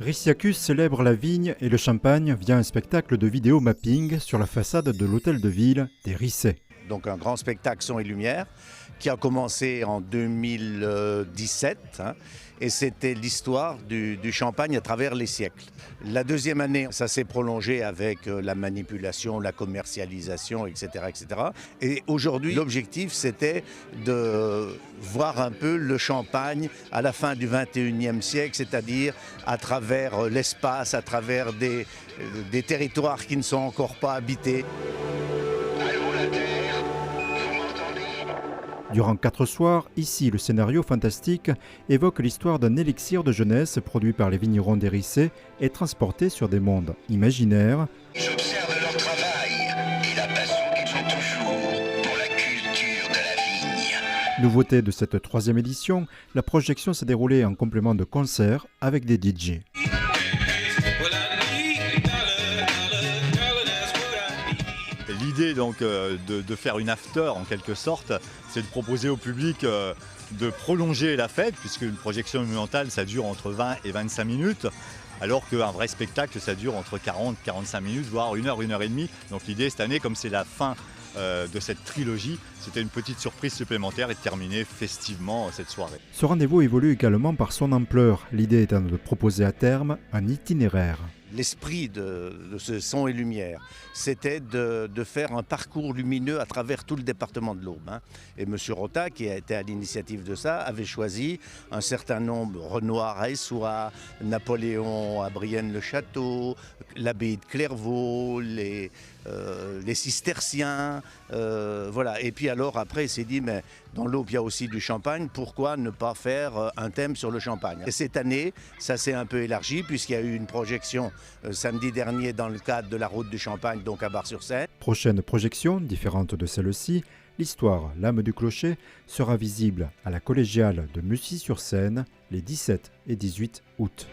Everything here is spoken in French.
Rissiacus célèbre la vigne et le champagne via un spectacle de vidéo mapping sur la façade de l'hôtel de ville des Rissets. Donc un grand spectacle son et lumière qui a commencé en 2017 et c'était l'histoire du champagne à travers les siècles. La deuxième année, ça s'est prolongé avec la manipulation, la commercialisation, etc. etc. Et aujourd'hui, l'objectif, c'était de voir un peu le champagne à la fin du 21e siècle, c'est-à-dire à travers l'espace, à travers des territoires qui ne sont encore pas habités. Durant 4 soirs, ici, le scénario fantastique évoque l'histoire d'un élixir de jeunesse produit par les vignerons des Rissets et transporté sur des mondes imaginaires. J'observe leur travail et la passion qu'ils ont toujours pour la culture de la vigne. Nouveauté de cette 3e édition, la projection s'est déroulée en complément de concerts avec des DJ. L'idée donc de faire une after en quelque sorte, c'est de proposer au public de prolonger la fête, puisque une projection monumentale ça dure entre 20 et 25 minutes, alors qu'un vrai spectacle ça dure entre 40 et 45 minutes, voire 1 heure, 1 heure et demie. Donc l'idée cette année, comme c'est la fin de cette trilogie, c'était une petite surprise supplémentaire et de terminer festivement cette soirée. Ce rendez-vous évolue également par son ampleur, l'idée étant de proposer à terme un itinéraire. L'esprit de ce son et lumière, c'était de faire un parcours lumineux à travers tout le département de l'Aube. Et M. Rota, qui a été à l'initiative de ça, avait choisi un certain nombre, Renoir à Essois, Napoléon à Brienne-le-Château, l'abbaye de Clairvaux, les cisterciens, voilà. Et puis alors après il s'est dit, mais dans l'Aube il y a aussi du champagne, pourquoi ne pas faire un thème sur le champagne? Et cette année ça s'est un peu élargi puisqu'il y a eu une projection samedi dernier dans le cadre de la route du Champagne, donc à Bar-sur-Seine. Prochaine projection, différente de celle-ci, l'histoire L'âme du clocher sera visible à la collégiale de Mussy-sur-Seine les 17 et 18 août.